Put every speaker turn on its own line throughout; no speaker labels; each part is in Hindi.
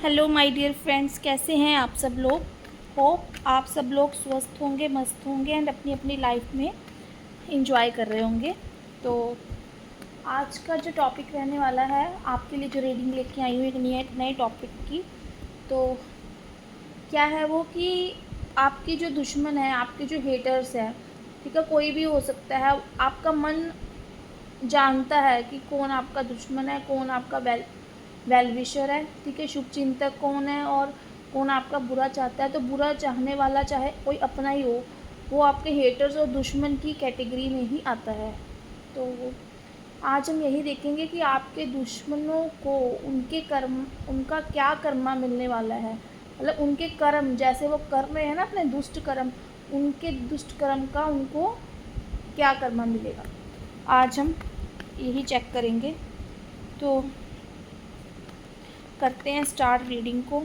हेलो माय डियर फ्रेंड्स, कैसे हैं आप सब लोग। होप आप सब लोग स्वस्थ होंगे, मस्त होंगे एंड अपनी अपनी लाइफ में इंजॉय कर रहे होंगे। तो आज का जो टॉपिक रहने वाला है, आपके लिए जो रीडिंग लेके आई हूँ एक नए टॉपिक की। तो क्या है वो कि आपके जो दुश्मन है, आपके जो हेटर्स हैं, ठीक है, कोई भी हो सकता है। आपका मन जानता है कि कौन आपका दुश्मन है, कौन आपका वेल विशर है, ठीक है, शुभ चिंतक कौन है और कौन आपका बुरा चाहता है। तो बुरा चाहने वाला चाहे कोई अपना ही हो, वो आपके हेटर्स और दुश्मन की कैटेगरी में ही आता है। तो आज हम यही देखेंगे कि आपके दुश्मनों को उनके कर्म, उनका क्या कर्मा मिलने वाला है। मतलब उनके कर्म, जैसे वो कर रहे हैं ना अपने दुष्ट कर्म, उनके दुष्ट कर्म का उनको क्या कर्मा मिलेगा, आज हम यही चेक करेंगे। तो करते हैं स्टार्ट रीडिंग को,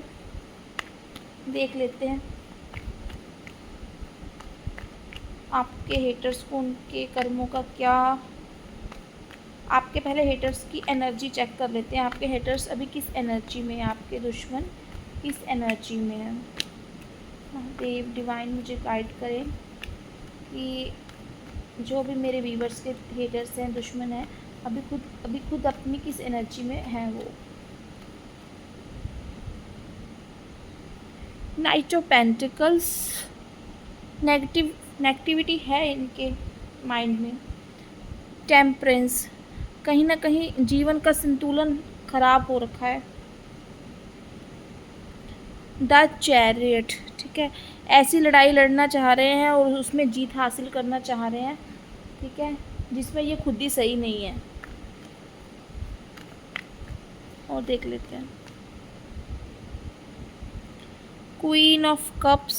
देख लेते हैं आपके हेटर्स को उनके कर्मों का क्या। आपके पहले हेटर्स की एनर्जी चेक कर लेते हैं। आपके हेटर्स अभी किस एनर्जी में है, आपके दुश्मन किस एनर्जी में है। महादेव डिवाइन मुझे गाइड करें कि जो भी मेरे व्यूवर्स के हेटर्स हैं, दुश्मन हैं, अभी खुद अपनी किस एनर्जी में हैं वो। नाइट ऑफ पेंटिकल्स, नेगेटिविटी है इनके माइंड में। टेम्परेंस, कहीं ना कहीं जीवन का संतुलन खराब हो रखा है। द चैरियट, ठीक है, ऐसी लड़ाई लड़ना चाह रहे हैं और उसमें जीत हासिल करना चाह रहे हैं, ठीक है, जिसमें ये खुद ही सही नहीं है। और देख लेते हैं क्वीन ऑफ कप्स,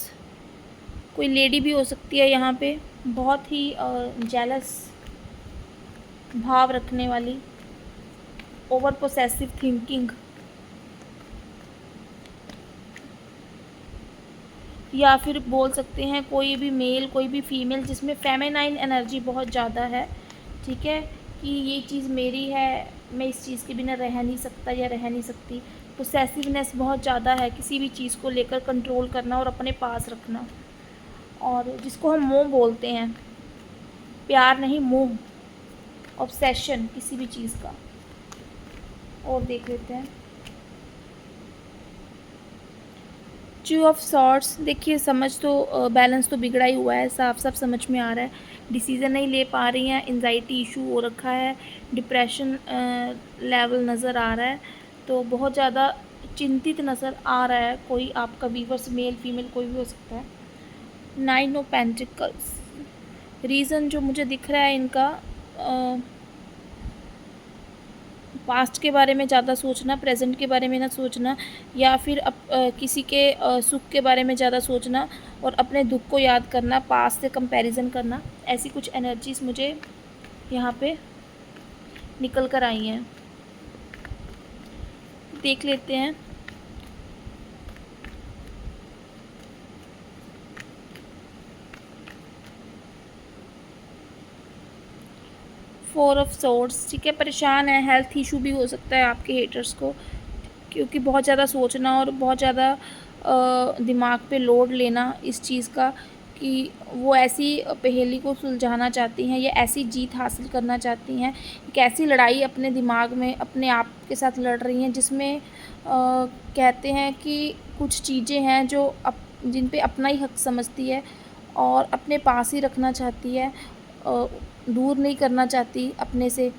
कोई लेडी भी हो सकती है यहाँ पे, बहुत ही जेलस भाव रखने वाली, ओवर पोसेसिव थिंकिंग, या फिर बोल सकते हैं कोई भी मेल कोई भी फीमेल जिसमें फेमिनाइन एनर्जी बहुत ज़्यादा है, ठीक है, कि ये चीज़ मेरी है, मैं इस चीज़ के बिना रह नहीं सकता या रह नहीं सकती। पोसेसिवनेस बहुत ज़्यादा है, किसी भी चीज़ को लेकर कंट्रोल करना और अपने पास रखना, और जिसको हम मोह बोलते हैं, प्यार नहीं मोह, ऑब्सेशन किसी भी चीज़ का। और देख लेते हैं टू ऑफ सॉर्ट्स। देखिए समझ तो बैलेंस तो बिगड़ा ही हुआ है, साफ साफ समझ में आ रहा है। डिसीज़न नहीं ले पा रही हैं, एंजाइटी इशू हो रखा है, डिप्रेशन लेवल नज़र आ रहा है, तो बहुत ज़्यादा चिंतित नज़र आ रहा है। कोई आपका व्यूवर्स मेल फीमेल कोई भी हो सकता है। नाइन ऑफ पेंटिकल्स, रीज़न जो मुझे दिख रहा है इनका, पास्ट के बारे में ज़्यादा सोचना, प्रेजेंट के बारे में ना सोचना, या फिर किसी के सुख के बारे में ज़्यादा सोचना और अपने दुख को याद करना, पास्ट से कंपैरिजन करना, ऐसी कुछ एनर्जीज मुझे यहाँ पे निकल कर आई हैं। देख लेते हैं फोर ऑफ सोर्ड्स, ठीक है, परेशान है, हेल्थ इशू भी हो सकता है आपके हेटर्स को, क्योंकि बहुत ज़्यादा सोचना और बहुत ज़्यादा दिमाग पे लोड लेना इस चीज़ का कि वो ऐसी पहेली को सुलझाना चाहती हैं या ऐसी जीत हासिल करना चाहती हैं, एक ऐसी लड़ाई अपने दिमाग में अपने आप के साथ लड़ रही हैं जिसमें कहते हैं कि कुछ चीज़ें हैं जो जिन पे अपना ही हक समझती है और अपने पास ही रखना चाहती है, दूर नहीं करना चाहती अपने से।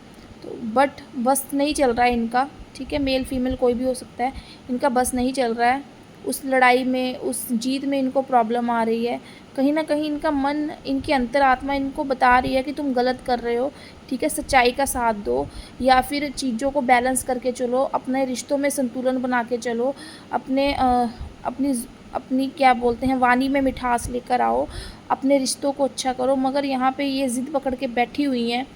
तो बट बस नहीं चल रहा है इनका, ठीक है, मेल फीमेल कोई भी हो सकता है, इनका बस नहीं चल रहा है उस लड़ाई में, उस जीत में इनको प्रॉब्लम आ रही है। कहीं ना कहीं इनका मन, इनकी अंतरात्मा इनको बता रही है कि तुम गलत कर रहे हो, ठीक है, सच्चाई का साथ दो या फिर चीज़ों को बैलेंस करके चलो, अपने रिश्तों में संतुलन बना के चलो, अपनी क्या बोलते हैं वाणी में मिठास लेकर आओ, अपने रिश्तों को अच्छा करो। मगर यहाँ पे ये ज़िद पकड़ के बैठी हुई हैं,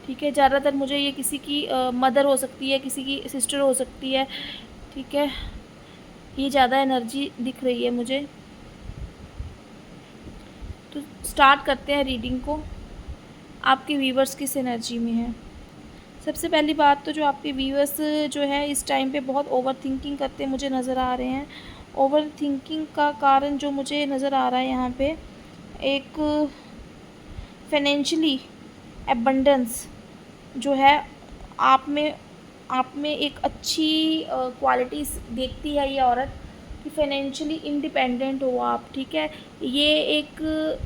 ठीक है, ज़्यादातर मुझे ये किसी की मदर हो सकती है, किसी की सिस्टर हो सकती है, ठीक है, ये ज़्यादा एनर्जी दिख रही है मुझे। तो स्टार्ट करते हैं रीडिंग को। आपके व्यूवर्स किस एनर्जी में है। सबसे पहली बात तो जो आपके व्यूअर्स जो है इस टाइम पे बहुत ओवर थिंकिंग करते मुझे नज़र आ रहे हैं। ओवर थिंकिंग का कारण जो मुझे नज़र आ रहा है यहाँ पे, एक फाइनेंशियली एबंडेंस जो है आप में एक अच्छी क्वालिटीज़ देखती है ये औरत कि फाइनेंशियली इंडिपेंडेंट हो आप, ठीक है। ये एक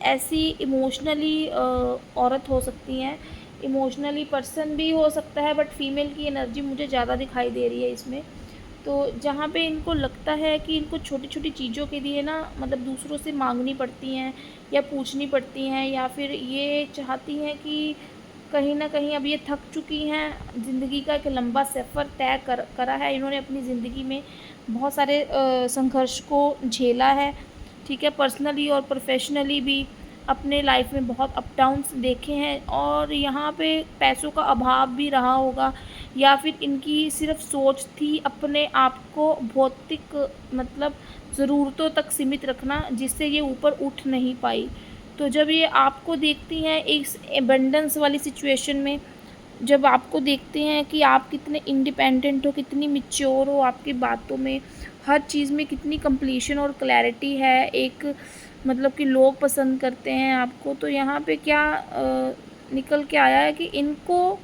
ऐसी इमोशनली औरत हो सकती हैं, इमोशनली पर्सन भी हो सकता है, बट फीमेल की एनर्जी मुझे ज़्यादा दिखाई दे रही है इसमें। तो जहाँ पे इनको लगता है कि इनको छोटी छोटी चीज़ों के लिए ना मतलब दूसरों से मांगनी पड़ती हैं या पूछनी पड़ती हैं, या फिर ये चाहती हैं कि कहीं ना कहीं अब ये थक चुकी हैं, ज़िंदगी का एक लंबा सफ़र तय करा है इन्होंने अपनी ज़िंदगी में, बहुत सारे संघर्ष को झेला है, ठीक है। पर्सनली और प्रोफेशनली भी अपने लाइफ में बहुत अप डाउन्स देखे हैं, और यहाँ पे पैसों का अभाव भी रहा होगा, या फिर इनकी सिर्फ सोच थी अपने आप को भौतिक मतलब ज़रूरतों तक सीमित रखना, जिससे ये ऊपर उठ नहीं पाई। तो जब ये आपको देखती हैं इस एबंडेंस वाली सिचुएशन में, जब आपको देखते हैं कि आप कितने इंडिपेंडेंट हो, कितनी मैच्योर हो, आपकी बातों में हर चीज़ में कितनी कंप्लीशन और क्लैरिटी है, एक मतलब कि लोग पसंद करते हैं आपको, तो यहाँ पे क्या निकल के आया है कि इनको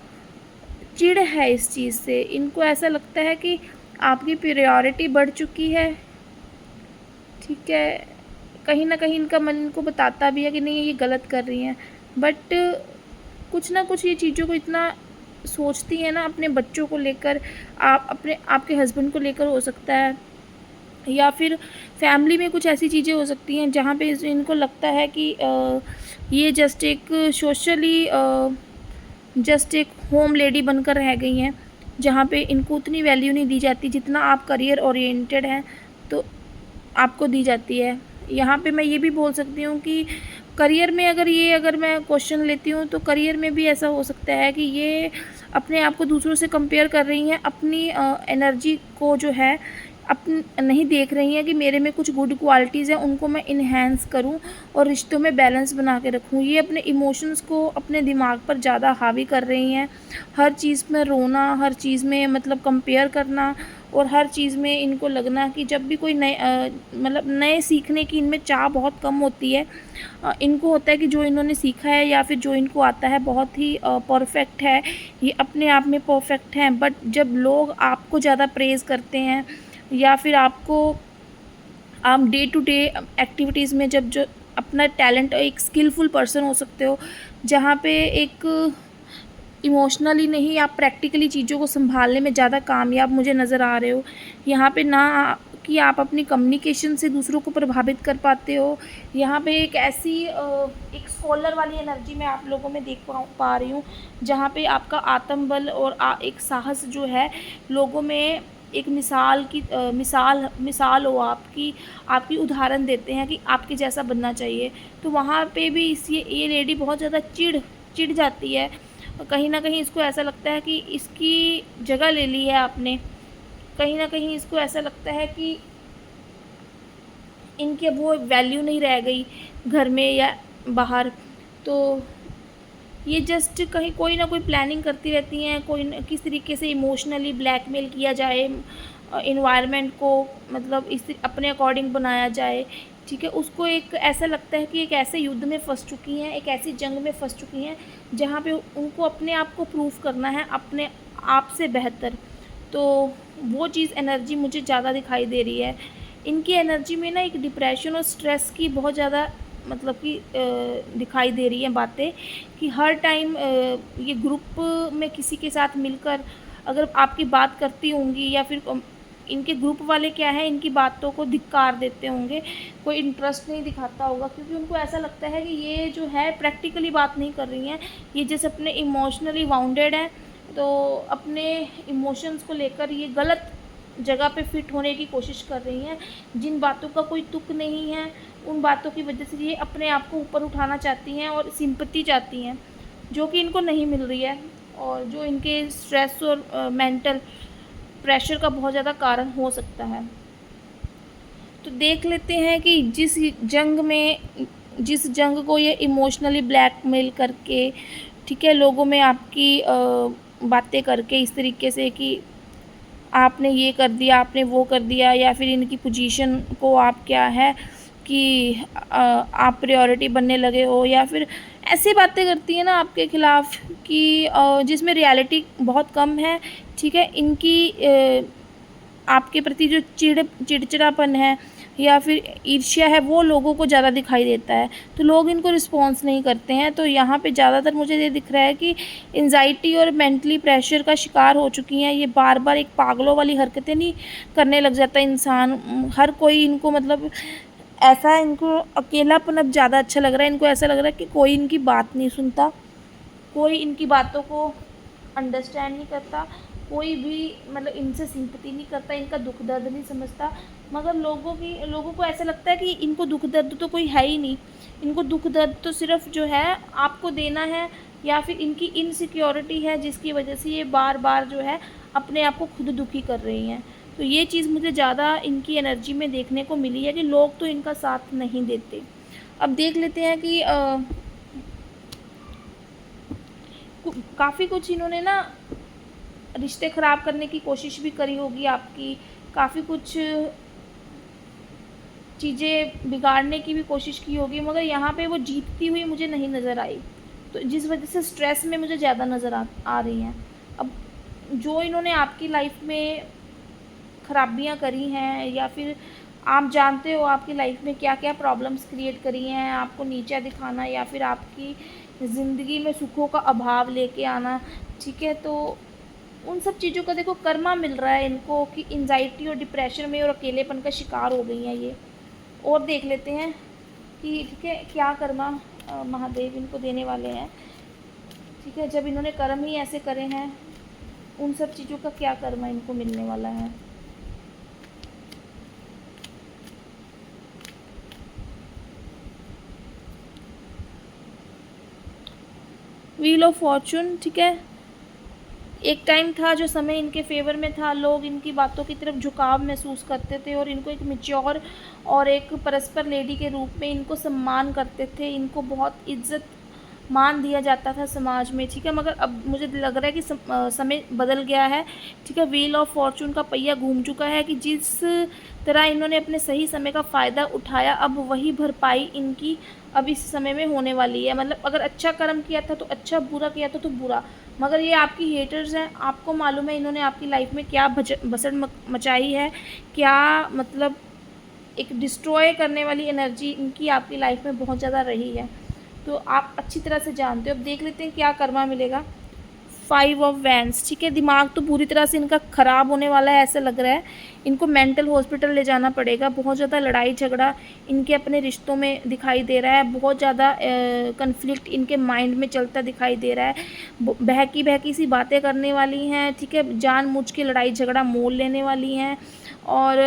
चिढ़ है इस चीज़ से। इनको ऐसा लगता है कि आपकी प्रायोरिटी बढ़ चुकी है, ठीक है। कहीं ना कहीं इनका मन इनको बताता भी है कि नहीं ये गलत कर रही हैं, बट कुछ ना कुछ ये चीज़ों को इतना सोचती हैं ना अपने बच्चों को लेकर, आप अपने आपके हस्बैंड को लेकर हो सकता है, या फिर फैमिली में कुछ ऐसी चीज़ें हो सकती हैं जहाँ पे इनको लगता है कि ये जस्ट एक सोशली जस्ट एक होम लेडी बनकर रह गई हैं, जहाँ पे इनको उतनी वैल्यू नहीं दी जाती जितना आप करियर ओरिएंटेड हैं तो आपको दी जाती है। यहाँ पे मैं ये भी बोल सकती हूँ कि करियर में अगर मैं क्वेश्चन लेती हूँ तो करियर में भी ऐसा हो सकता है कि ये अपने आप को दूसरों से कंपेयर कर रही हैं, अपनी एनर्जी को जो है नहीं देख रही हैं कि मेरे में कुछ गुड क्वालिटीज़ हैं, उनको मैं इन्हेंस करूं और रिश्तों में बैलेंस बना के रखूं। ये अपने इमोशंस को अपने दिमाग पर ज़्यादा हावी कर रही हैं, हर चीज़ में रोना, हर चीज़ में मतलब कंपेयर करना, और हर चीज़ में इनको लगना कि जब भी कोई मतलब नए सीखने की इनमें चाह बहुत कम होती है। इनको होता है कि जो इन्होंने सीखा है या फिर जो इनको आता है बहुत ही परफेक्ट है, ये अपने आप में परफेक्ट हैं, बट जब लोग आपको ज़्यादा प्रेज़ करते हैं या फिर आपको आप डे टू डे एक्टिविटीज़ में जब जो अपना टैलेंट, एक स्किलफुल पर्सन हो सकते हो जहाँ पे एक इमोशनली नहीं आप प्रैक्टिकली चीज़ों को संभालने में ज़्यादा कामयाब मुझे नज़र आ रहे हो। यहाँ पे ना कि आप अपनी कम्युनिकेशन से दूसरों को प्रभावित कर पाते हो, यहाँ पे एक ऐसी एक स्कॉलर वाली एनर्जी मैं आप लोगों में देख पा रही हूँ, जहाँ पे आपका आत्मबल और एक साहस जो है लोगों में एक मिसाल हो आपकी, आपकी उदाहरण देते हैं कि आपके जैसा बनना चाहिए। तो वहाँ पे भी ये लेडी बहुत ज़्यादा चिढ़ जाती है, कहीं ना कहीं इसको ऐसा लगता है कि इसकी जगह ले ली है आपने, कहीं ना कहीं इसको ऐसा लगता है कि इनकी अब वो वैल्यू नहीं रह गई घर में या बाहर। तो ये जस्ट कहीं कोई ना कोई प्लानिंग करती रहती हैं, कोई किस तरीके से इमोशनली ब्लैकमेल किया जाए, इन्वायरमेंट को मतलब इस अपने अकॉर्डिंग बनाया जाए, ठीक है। उसको एक ऐसा लगता है कि एक ऐसे युद्ध में फंस चुकी हैं, एक ऐसी जंग में फंस चुकी हैं जहाँ पे उनको अपने आप को प्रूफ करना है अपने आप से बेहतर। तो वो चीज़ एनर्जी मुझे ज़्यादा दिखाई दे रही है। इनकी एनर्जी में ना एक डिप्रेशन और स्ट्रेस की बहुत ज़्यादा मतलब कि दिखाई दे रही हैं बातें, कि हर टाइम ये ग्रुप में किसी के साथ मिलकर अगर आपकी बात करती होंगी, या फिर इनके ग्रुप वाले क्या है इनकी बातों को धिक्कार देते होंगे, कोई इंटरेस्ट नहीं दिखाता होगा, क्योंकि उनको ऐसा लगता है कि ये जो है प्रैक्टिकली बात नहीं कर रही हैं, ये जैसे अपने इमोशनली वाउंडेड हैं, तो अपने इमोशंस को लेकर ये गलत जगह पे फिट होने की कोशिश कर रही हैं, जिन बातों का कोई तुक नहीं है उन बातों की वजह से ये अपने आप को ऊपर उठाना चाहती हैं और सिंपैथी चाहती हैं, जो कि इनको नहीं मिल रही है, और जो इनके स्ट्रेस और मेंटल प्रेशर का बहुत ज़्यादा कारण हो सकता है। तो देख लेते हैं कि जिस जंग को ये इमोशनली ब्लैकमेल करके, ठीक है, लोगों में आपकी बातें करके इस तरीके से कि आपने ये कर दिया, आपने वो कर दिया, या फिर इनकी पोजीशन को आप क्या है कि आप प्रायोरिटी बनने लगे हो, या फिर ऐसी बातें करती हैं ना आपके ख़िलाफ़ कि जिसमें रियलिटी बहुत कम है, ठीक है। इनकी आपके प्रति जो चिड़चिड़ापन है या फिर ईर्ष्या है वो लोगों को ज़्यादा दिखाई देता है, तो लोग इनको रिस्पॉन्स नहीं करते हैं। तो यहाँ पे ज़्यादातर मुझे ये दिख रहा है कि एंजाइटी और मेंटली प्रेशर का शिकार हो चुकी हैं ये। बार बार एक पागलों वाली हरकतें नहीं करने लग जाता इंसान। हर कोई इनको मतलब ऐसा, इनको अकेलापन अब ज़्यादा अच्छा लग रहा है। इनको ऐसा लग रहा है कि कोई इनकी बात नहीं सुनता, कोई इनकी बातों को अंडरस्टैंड नहीं करता, कोई भी मतलब इनसे सिंपैथी नहीं करता, इनका दुख दर्द नहीं समझता। मगर लोगों को ऐसा लगता है कि इनको दुख दर्द तो कोई है ही नहीं, इनको दुख दर्द तो सिर्फ जो है आपको देना है, या फिर इनकी इनसिक्योरिटी है जिसकी वजह से ये बार बार जो है अपने आप को खुद दुखी कर रही हैं। तो ये चीज़ मुझे ज़्यादा इनकी एनर्जी में देखने को मिली है कि लोग तो इनका साथ नहीं देते। अब देख लेते हैं कि काफ़ी कुछ इन्होंने ना रिश्ते ख़राब करने की कोशिश भी करी होगी आपकी, काफ़ी कुछ चीज़ें बिगाड़ने की भी कोशिश की होगी, मगर यहाँ पे वो जीतती हुई मुझे नहीं नज़र आई। तो जिस वजह से स्ट्रेस में मुझे ज़्यादा नज़र आ रही हैं। अब जो इन्होंने आपकी लाइफ में ख़राबियाँ करी हैं, या फिर आप जानते हो आपकी लाइफ में क्या क्या प्रॉब्लम्स क्रिएट करी हैं, आपको नीचा दिखाना या फिर आपकी ज़िंदगी में सुखों का अभाव लेके आना, ठीक है। तो उन सब चीज़ों का देखो कर्मा मिल रहा है इनको कि एंजाइटी और डिप्रेशन में और अकेलेपन का शिकार हो गई हैं ये। और देख लेते हैं कि ठीक है क्या कर्मा महादेव इनको देने वाले हैं, ठीक है। जब इन्होंने कर्म ही ऐसे करे हैं, उन सब चीज़ों का क्या कर्मा इनको मिलने वाला है। व्हील ऑफ फॉर्चून, ठीक है। एक टाइम था जो समय इनके फेवर में था, लोग इनकी बातों की तरफ झुकाव महसूस करते थे और इनको एक मैच्योर और एक परस्पर लेडी के रूप में इनको सम्मान करते थे, इनको बहुत इज्जत मान दिया जाता था समाज में, ठीक है। मगर अब मुझे लग रहा है कि समय बदल गया है, ठीक है। व्हील ऑफ फॉर्चून का पहिया घूम चुका है कि जिस तरह इन्होंने अपने सही समय का फ़ायदा उठाया, अब वही भरपाई इनकी अब इस समय में होने वाली है। मतलब अगर अच्छा कर्म किया था तो अच्छा, बुरा किया था तो बुरा। मगर ये आपकी हेटर्स हैं, आपको मालूम है इन्होंने आपकी लाइफ में क्या भसड़ मचाई है, क्या मतलब एक डिस्ट्रॉय करने वाली एनर्जी इनकी आपकी लाइफ में बहुत ज़्यादा रही है, तो आप अच्छी तरह से जानते हो। अब देख लेते हैं क्या कर्मा मिलेगा। 5 ऑफ वैंड्स, ठीक है। दिमाग तो पूरी तरह से इनका ख़राब होने वाला है, ऐसा लग रहा है। इनको मेंटल हॉस्पिटल ले जाना पड़ेगा। बहुत ज़्यादा लड़ाई झगड़ा इनके अपने रिश्तों में दिखाई दे रहा है, बहुत ज़्यादा कन्फ्लिक्ट इनके माइंड में चलता दिखाई दे रहा है। बहकी सी बातें करने वाली हैं, ठीक है। जानबूझ के लड़ाई झगड़ा मोल लेने वाली हैं, और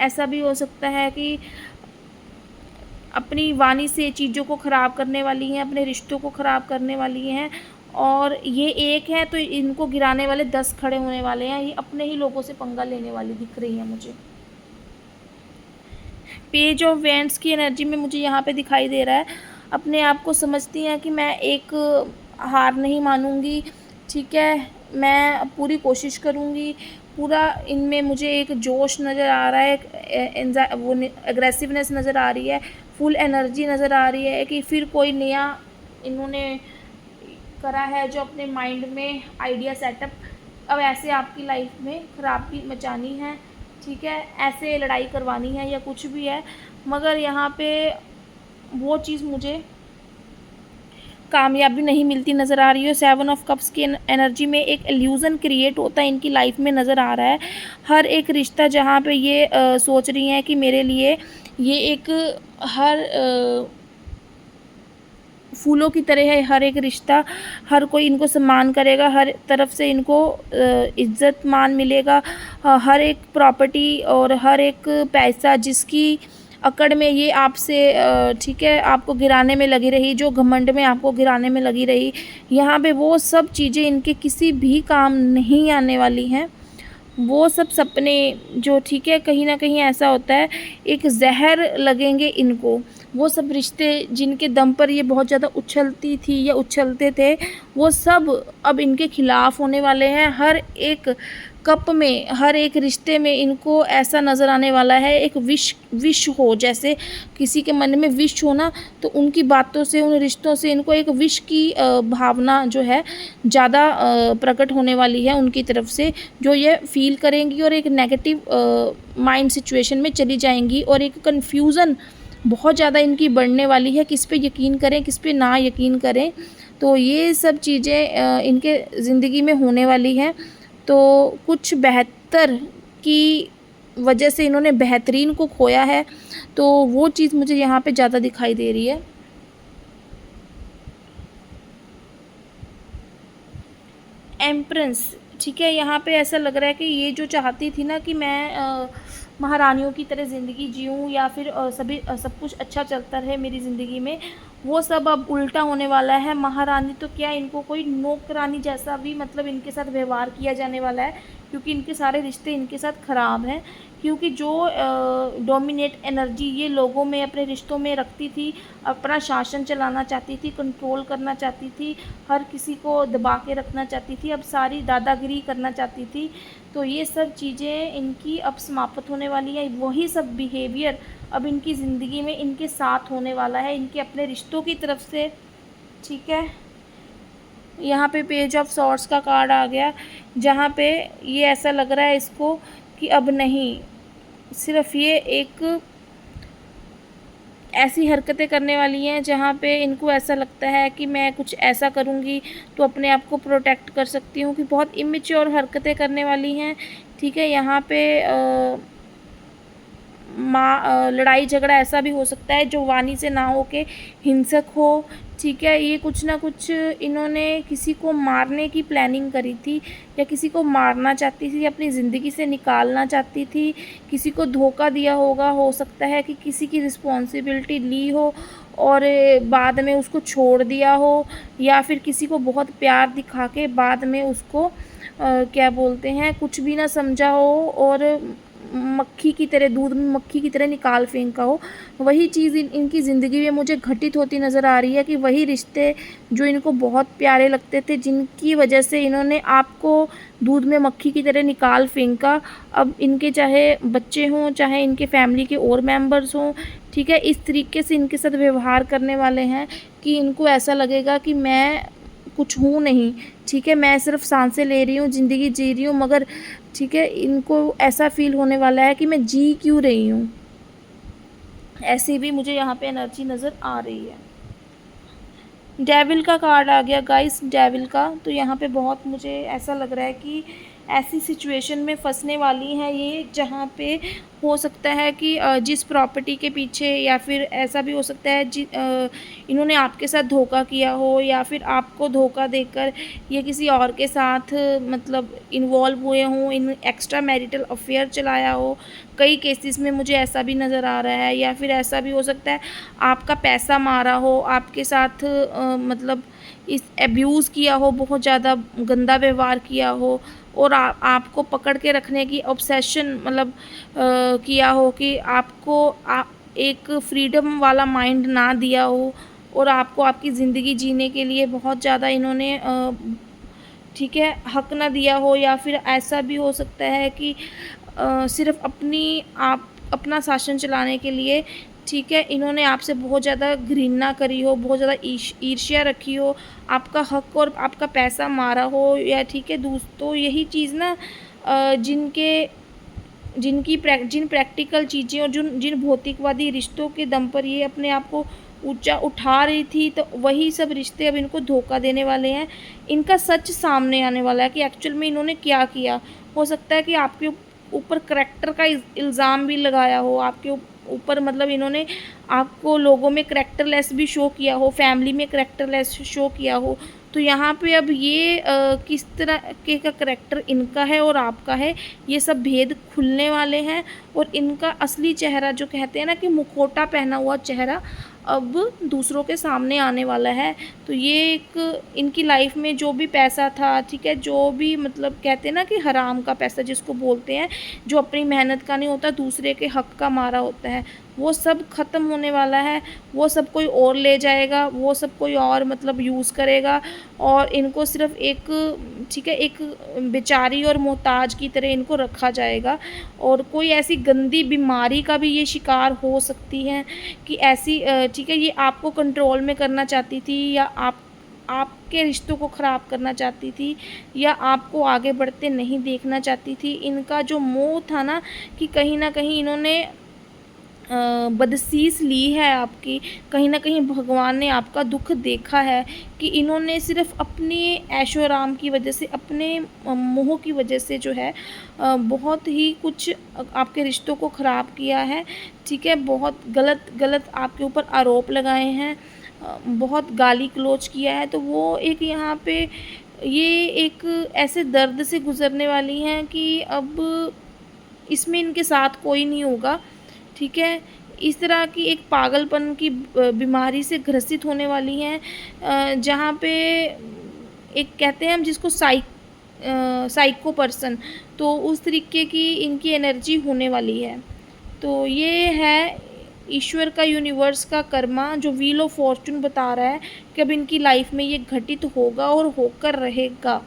ऐसा भी हो सकता है कि अपनी वाणी से चीज़ों को ख़राब करने वाली हैं, अपने रिश्तों को ख़राब करने वाली हैं। और ये एक है तो इनको गिराने वाले 10 खड़े होने वाले हैं। ये अपने ही लोगों से पंगा लेने वाली दिख रही है मुझे। पेज ऑफ वैंड्स की एनर्जी में मुझे यहाँ पे दिखाई दे रहा है, अपने आप को समझती हैं कि मैं एक हार नहीं मानूंगी, ठीक है। मैं पूरी कोशिश करूँगी, पूरा इनमें मुझे एक जोश नज़र आ रहा है, वो एग्रेसिवनेस नज़र आ रही है, फुल एनर्जी नज़र आ रही है कि फिर कोई नया इन्होंने करा है जो अपने माइंड में आइडिया सेटअप अब ऐसे आपकी लाइफ में ख़राबी मचानी है, ठीक है। ऐसे लड़ाई करवानी है या कुछ भी है, मगर यहाँ पे वो चीज़ मुझे कामयाबी नहीं मिलती नज़र आ रही है। 7 ऑफ कप्स की एनर्जी में एक इल्यूज़न क्रिएट होता है इनकी लाइफ में नज़र आ रहा है। हर एक रिश्ता जहाँ पे ये सोच रही हैं कि मेरे लिए ये एक हर फूलों की तरह है, हर एक रिश्ता, हर कोई इनको सम्मान करेगा, हर तरफ से इनको इज्जत मान मिलेगा, हर एक प्रॉपर्टी और हर एक पैसा जिसकी अकड़ में ये आपसे ठीक है आपको गिराने में लगी रही, जो घमंड में आपको गिराने में लगी रही, यहाँ पे वो सब चीज़ें इनके किसी भी काम नहीं आने वाली हैं। वो सब सपने जो ठीक है कहीं ना कहीं ऐसा होता है एक जहर लगेंगे इनको, वो सब रिश्ते जिनके दम पर ये बहुत ज़्यादा उछलती थी या उछलते थे, वो सब अब इनके खिलाफ़ होने वाले हैं। हर एक कप में, हर एक रिश्ते में इनको ऐसा नज़र आने वाला है, एक विश हो, जैसे किसी के मन में विश हो ना, तो उनकी बातों से, उन रिश्तों से इनको एक विश की भावना जो है ज़्यादा प्रकट होने वाली है उनकी तरफ से, जो ये फ़ील करेंगी और एक नेगेटिव माइंड सिचुएशन में चली जाएंगी और एक कन्फ्यूज़न बहुत ज़्यादा इनकी बढ़ने वाली है, किस पे यकीन करें, किस पे ना यकीन करें। तो ये सब चीज़ें इनके ज़िंदगी में होने वाली हैं। तो कुछ बेहतर की वजह से इन्होंने बेहतरीन को खोया है, तो वो चीज़ मुझे यहाँ पे ज़्यादा दिखाई दे रही है। एम्प्रेंस, ठीक है, यहाँ पे ऐसा लग रहा है कि ये जो चाहती थी ना कि मैं महारानियों की तरह ज़िंदगी जीऊँ या फिर सब कुछ अच्छा चलता रहे मेरी ज़िंदगी में, वो सब अब उल्टा होने वाला है। महारानी तो क्या, इनको कोई नौकरानी जैसा भी मतलब इनके साथ व्यवहार किया जाने वाला है, क्योंकि इनके सारे रिश्ते इनके साथ ख़राब हैं। क्योंकि जो डोमिनेट एनर्जी ये लोगों में, अपने रिश्तों में रखती थी, अपना शासन चलाना चाहती थी, कंट्रोल करना चाहती थी, हर किसी को दबा के रखना चाहती थी, अब सारी दादागिरी करना चाहती थी, तो ये सब चीज़ें इनकी अब समाप्त होने वाली है। वही सब बिहेवियर अब इनकी ज़िंदगी में इनके साथ होने वाला है, इनके अपने रिश्तों की तरफ से, ठीक है। यहाँ पे पेज ऑफ सॉर्ड्स का कार्ड आ गया, जहाँ पे ये ऐसा लग रहा है इसको कि अब नहीं, सिर्फ ये एक ऐसी हरकतें करने वाली हैं जहाँ पे इनको ऐसा लगता है कि मैं कुछ ऐसा करूँगी तो अपने आप को प्रोटेक्ट कर सकती हूँ, कि बहुत इमेच्योर हरकतें करने वाली हैं, ठीक है। यहाँ पे लड़ाई झगड़ा ऐसा भी हो सकता है जो वाणी से ना हो के हिंसक हो, ठीक है। ये कुछ ना कुछ इन्होंने किसी को मारने की प्लानिंग करी थी, या किसी को मारना चाहती थी, अपनी ज़िंदगी से निकालना चाहती थी, किसी को धोखा दिया होगा, हो सकता है कि किसी की रिस्पॉन्सिबिलिटी ली हो और बाद में उसको छोड़ दिया हो, या फिर किसी को बहुत प्यार दिखा के बाद में उसको क्या बोलते हैं, कुछ भी ना समझा हो और मक्खी की तरह, दूध में मक्खी की तरह निकाल फेंका हो। वही चीज़ इनकी ज़िंदगी में मुझे घटित होती नज़र आ रही है, कि वही रिश्ते जो इनको बहुत प्यारे लगते थे, जिनकी वजह से इन्होंने आपको दूध में मक्खी की तरह निकाल फेंका, अब इनके चाहे बच्चे हों, चाहे इनके फैमिली के और मेंबर्स हों, ठीक है, इस तरीके से इनके साथ व्यवहार करने वाले हैं कि इनको ऐसा लगेगा कि मैं कुछ हूँ नहीं, ठीक है, मैं सिर्फ सांसें ले रही हूँ, ज़िंदगी जी रही हूँ, मगर ठीक है, इनको ऐसा फ़ील होने वाला है कि मैं जी क्यों रही हूँ। ऐसी भी मुझे यहाँ पे एनर्जी नज़र आ रही है। डेविल का कार्ड आ गया गाइस, डेविल का, तो यहाँ पे बहुत मुझे ऐसा लग रहा है कि ऐसी सिचुएशन में फंसने वाली हैं ये, जहाँ पे हो सकता है कि जिस प्रॉपर्टी के पीछे, या फिर ऐसा भी हो सकता है इन्होंने आपके साथ धोखा किया हो, या फिर आपको धोखा देकर ये किसी और के साथ मतलब इन्वॉल्व हुए हों, इन एक्स्ट्रा मैरिटल अफेयर चलाया हो। कई केसेस में मुझे ऐसा भी नज़र आ रहा है, या फिर ऐसा भी हो सकता है आपका पैसा मारा हो, आपके साथ मतलब इस एब्यूज़ किया हो, बहुत ज़्यादा गंदा व्यवहार किया हो, और आपको पकड़ के रखने की ऑब्सेशन मतलब किया हो, कि आपको एक फ्रीडम वाला माइंड ना दिया हो, और आपको आपकी ज़िंदगी जीने के लिए बहुत ज़्यादा इन्होंने ठीक है हक ना दिया हो। या फिर ऐसा भी हो सकता है कि सिर्फ अपना शासन चलाने के लिए, ठीक है, इन्होंने आपसे बहुत ज़्यादा घृणा करी हो, बहुत ज़्यादा ईर्ष्या रखी हो, आपका हक और आपका पैसा मारा हो, या ठीक है दोस्तों, यही चीज़ ना जिन प्रैक्टिकल चीज़ें और जिन भौतिकवादी रिश्तों के दम पर ये अपने आप को ऊंचा उठा रही थी, तो वही सब रिश्ते अब इनको धोखा देने वाले हैं। इनका सच सामने आने वाला है कि एक्चुअल में इन्होंने क्या किया। हो सकता है कि आपके ऊपर करैक्टर का इल्ज़ाम भी लगाया हो, आपके ऊपर मतलब इन्होंने आपको लोगों में करैक्टरलेस भी शो किया हो, फैमिली में करैक्टरलेस शो किया हो। तो यहाँ पे अब ये किस तरह के का करैक्टर इनका है और आपका है, ये सब भेद खुलने वाले हैं, और इनका असली चेहरा, जो कहते हैं ना कि मुखौटा पहना हुआ चेहरा, अब दूसरों के सामने आने वाला है। तो ये एक इनकी लाइफ में जो भी पैसा था, ठीक है, जो भी मतलब कहते हैं ना कि हराम का पैसा जिसको बोलते हैं, जो अपनी मेहनत का नहीं होता, दूसरे के हक का मारा होता है, वो सब ख़त्म होने वाला है, वो सब कोई और ले जाएगा, वो सब कोई और मतलब यूज़ करेगा और इनको सिर्फ़ एक, ठीक है, एक बेचारी और मोहताज की तरह इनको रखा जाएगा। और कोई ऐसी गंदी बीमारी का भी ये शिकार हो सकती हैं कि ऐसी ठीक है, ये आपको कंट्रोल में करना चाहती थी या आपके रिश्तों को ख़राब करना चाहती थी या आपको आगे बढ़ते नहीं देखना चाहती थी। इनका जो मोह था ना कि कहीं न कहीं इन्होंने बदअसीस ली है आपकी, कहीं न कहीं भगवान ने आपका दुःख देखा है कि इन्होंने सिर्फ़ अपनी ऐशो-आराम की वजह से, अपने मोह की वजह से जो है बहुत ही कुछ आपके रिश्तों को ख़राब किया है, ठीक है? बहुत गलत आपके ऊपर आरोप लगाए हैं, बहुत गाली-गलौच किया है। तो वो एक यहाँ पे ये एक ऐसे दर्द से गुज़रने वाली हैं कि अब इसमें इनके साथ कोई नहीं होगा, ठीक है? इस तरह की एक पागलपन की बीमारी से ग्रसित होने वाली हैं, जहाँ पे एक कहते हैं हम जिसको साइको पर्सन, तो उस तरीके की इनकी एनर्जी होने वाली है। तो ये है ईश्वर का, यूनिवर्स का कर्मा जो व्हील ऑफ फॉर्च्यून बता रहा है कि अब इनकी लाइफ में ये घटित होगा और होकर रहेगा।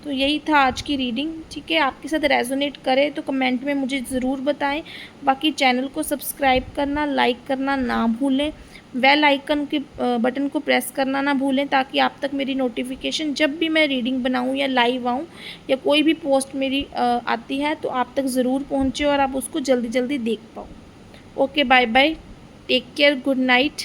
तो यही था आज की रीडिंग, ठीक है? आपके साथ रेज़ोनेट करे तो कमेंट में मुझे ज़रूर बताएं। बाकी चैनल को सब्सक्राइब करना, लाइक करना ना भूलें, बेल आइकन के बटन को प्रेस करना ना भूलें ताकि आप तक मेरी नोटिफिकेशन जब भी मैं रीडिंग बनाऊं या लाइव आऊं या कोई भी पोस्ट मेरी आती है तो आप तक ज़रूर पहुंचे और आप उसको जल्दी जल्दी देख पाओ। Okay, bye bye, take care, good night.